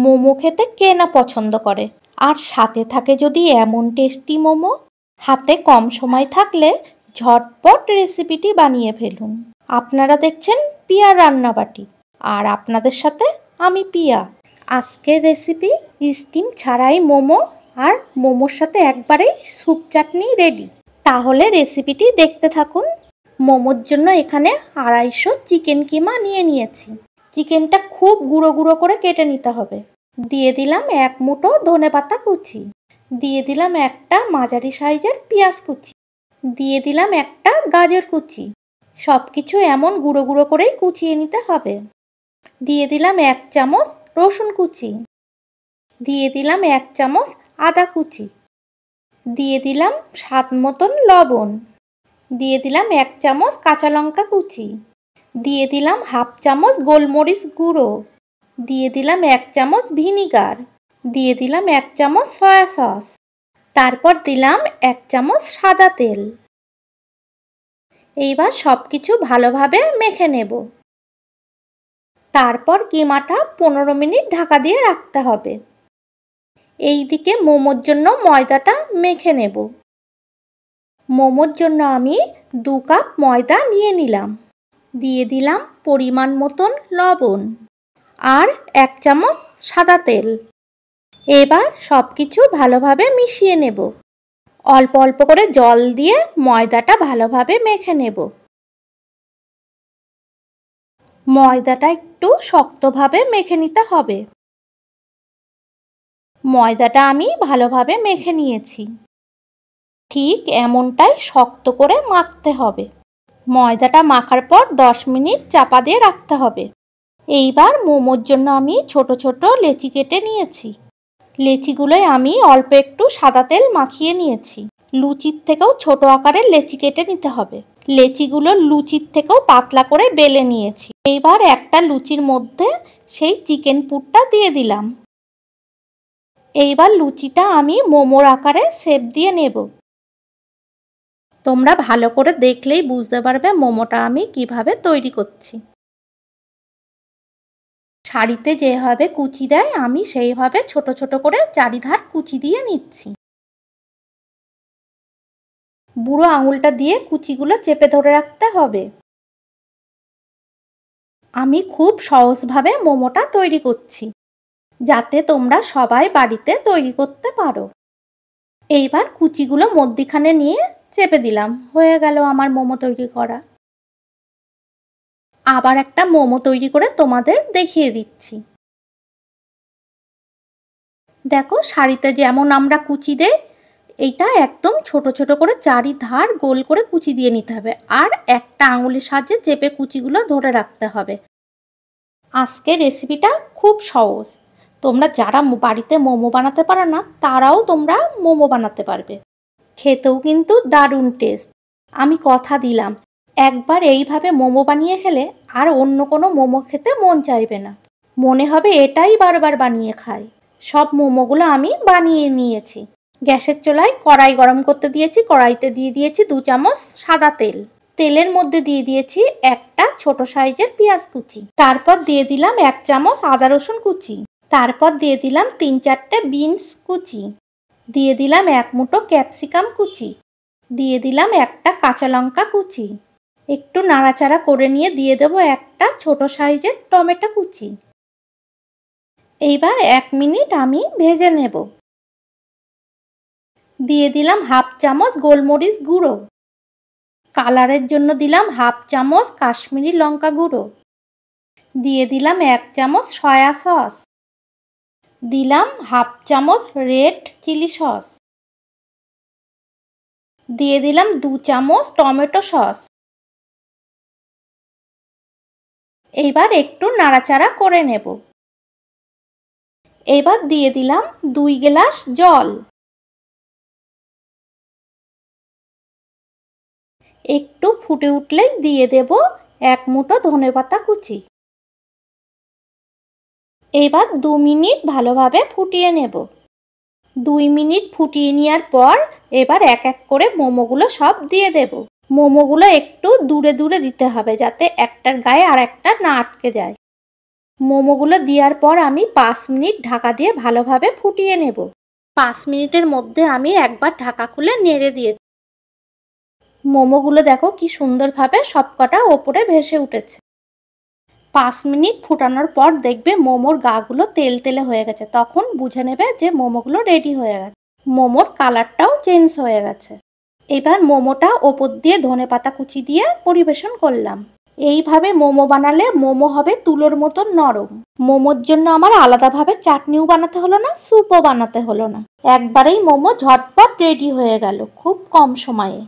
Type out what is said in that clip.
মোমো খেতে কে না পছন্দ করে, আর সাথে থাকে যদি এমন টেস্টি মোমো। হাতে কম সময় থাকলে ঝটপট রেসিপিটি বানিয়ে ফেলুন। আপনারা দেখছেন পিয়া রান্নাবাটি, আর আপনাদের সাথে আমি পিয়া। আজকের রেসিপি স্টিম ছাড়াই মোমো, আর মোমোর সাথে একবারেই স্যুপ চাটনি রেডি। তাহলে রেসিপিটি দেখতে থাকুন। মোমোর জন্য এখানে 250 চিকেন কিমা নিয়েছি। চিকেনটা খুব গুঁড়ো গুঁড়ো করে কেটে নিতে হবে। দিয়ে দিলাম 1 মুঠো ধনেপাতা কুচি, দিয়ে দিলাম একটা মাঝারি সাইজের পেঁয়াজ কুচি, দিয়ে দিলাম একটা গাজর কুচি। সব কিছু এমন গুঁড়ো গুঁড়ো করেই কুচিয়ে নিতে হবে। দিয়ে দিলাম 1 চামচ রসুন কুচি, দিয়ে দিলাম 1 চামচ আদা কুচি, দিয়ে দিলাম স্বাদ মতন লবণ, দিয়ে দিলাম 1 চামচ কাঁচা লঙ্কা কুচি, দিয়ে দিলাম 1/2 চামচ গোলমরিচ গুঁড়ো, দিয়ে দিলাম 1 চামচ ভিনিগার, দিয়ে দিলাম 1 চামচ সয়া সস, তারপর দিলাম 1 চামচ সাদা তেল। এইবার সব কিছু ভালোভাবে মেখে নেব। তারপর কিমাটা 15 মিনিট ঢাকা দিয়ে রাখতে হবে। এইদিকে মোমোর জন্য ময়দাটা মেখে নেব। মোমোর জন্য আমি 2 কাপ ময়দা নিয়ে নিলাম। দিয়ে দিলাম পরিমাণ মতন লবণ আর 1 চামচ সাদা তেল। এবার সব কিছু ভালোভাবে মিশিয়ে নেব। অল্প অল্প করে জল দিয়ে ময়দাটা ভালোভাবে মেখে নেব। ময়দাটা একটু শক্তভাবে মেখে নিতে হবে। ময়দাটা আমি ভালোভাবে মেখে নিয়েছি। ঠিক এমনটাই শক্ত করে মাখতে হবে। ময়দাটা মাখার পর 10 মিনিট চাপা দিয়ে রাখতে হবে। এইবার মোমোর জন্য আমি ছোট ছোট লেচি কেটে নিয়েছি। লেচিগুলোয় আমি অল্প একটু সাদা তেল মাখিয়ে নিয়েছি। লুচির থেকেও ছোট আকারের লেচি কেটে নিতে হবে। লেচিগুলো লুচির থেকেও পাতলা করে বেলে নিয়েছি। এইবার একটা লুচির মধ্যে সেই চিকেন পুরটা দিয়ে দিলাম। এইবার লুচিটা আমি মোমোর আকারে শেপ দিয়ে নেব। তোমরা ভালো করে দেখলেই বুঝতে পারবে মোমোটা আমি কিভাবে তৈরি করছি। শাড়িতে যেভাবে কুচি দেয় আমি সেইভাবে ছোট ছোট করে চারিধার কুচি দিয়ে নিচ্ছি। বুড়ো আঙুলটা দিয়ে কুচিগুলো চেপে ধরে রাখতে হবে। আমি খুব সহজভাবে মোমোটা তৈরি করছি, যাতে তোমরা সবাই বাড়িতে তৈরি করতে পারো। এইবার কুচিগুলো মধ্যিখানে নিয়ে চেপে দিলাম। হয়ে গেল আমার মোমো তৈরি করা। আবার একটা মোমো তৈরি করে তোমাদের দেখিয়ে দিচ্ছি। দেখো, শাড়িতে যেমন আমরা কুচি দেই, এইটা একদম ছোট ছোট করে চারিধার গোল করে কুচি দিয়ে নিতে হবে, আর একটা আঙুলের সাহায্যে চেপে কুচিগুলো ধরে রাখতে হবে। আজকের রেসিপিটা খুব সহজ। তোমরা যারা বাড়িতে মোমো বানাতে পারো না, তারাও তোমরা মোমো বানাতে পারবে। খেতেও কিন্তু দারুণ টেস্ট। আমি কথা দিলাম, একবার এইভাবে মোমো বানিয়ে খেলে আর অন্য কোনো মোমো খেতে মন চাইবে না। মনে হবে এটাই বারবার বানিয়ে খাই। সব মোমোগুলো আমি বানিয়ে নিয়েছি। গ্যাসের চুলায় কড়াই গরম করতে দিয়েছি। কড়াইতে দিয়ে দিয়েছি 2 চামচ সাদা তেল। তেলের মধ্যে দিয়ে দিয়েছি একটা ছোট সাইজের পেঁয়াজ কুচি। তারপর দিয়ে দিলাম 1 চামচ আদা রসুন কুচি। তারপর দিয়ে দিলাম 3-4টে বিনস কুচি। দিয়ে দিলাম 1 মুঠো ক্যাপসিকাম কুচি। দিয়ে দিলাম একটা কাঁচা লঙ্কা কুচি। একটু নাড়াচাড়া করে নিয়ে দিয়ে দেবো একটা ছোট সাইজের টমেটো কুচি। এইবার 1 মিনিট আমি ভেজে নেব। দিয়ে দিলাম 1/2 চামচ গোলমরিচ গুঁড়ো। কালারের জন্য দিলাম 1/2 চামচ কাশ্মীরি লঙ্কা গুঁড়ো। দিয়ে দিলাম 1 চামচ সয়া সস। দিলাম 1/2 চামচ রেড চিলি সস। দিয়ে দিলাম 2 চামচ টমেটো সস। এইবার একটু নাড়াচাড়া করে নেব। এবার দিয়ে দিলাম 2 গ্লাস জল। একটু ফুটে উঠলেই দিয়ে দেব 1 মুঠো ধনেপাতা কুচি। এবার 2 মিনিট ভালোভাবে ফুটিয়ে নেব। 2 মিনিট ফুটিয়ে নেওয়ার পর এবার এক এক করে মোমোগুলো সব দিয়ে দেব। মোমোগুলো একটু দূরে দূরে দিতে হবে, যাতে একটার গায়ে আর একটা না আটকে যায়। মোমোগুলো দেওয়ার পর আমি 5 মিনিট ঢাকা দিয়ে ভালোভাবে ফুটিয়ে নেব। 5 মিনিটের মধ্যে আমি একবার ঢাকা খুলে নেড়ে দিয়েছি। মোমোগুলো দেখো কি সুন্দরভাবে সবকটা ওপরে ভেসে উঠেছে। 5 মিনিট ফুটানোর পর দেখবে মোমোর গাগুলো তেল তেলে হয়ে গেছে, তখন বুঝে নেবে যে মোমোগুলো রেডি হয়ে গেছে। মোমোর কালারটাও চেঞ্জ হয়ে গেছে। এবার মোমোটা ওপর দিয়ে ধনেপাতা কুচি দিয়ে পরিবেশন করলাম। এইভাবে মোমো বানালে মোমো হবে তুলোর মতন নরম। মোমোর জন্য আমার আলাদাভাবে চাটনিও বানাতে হলো না, স্যুপও বানাতে হলো না। একবারেই মোমো ঝটপট রেডি হয়ে গেল খুব কম সময়ে।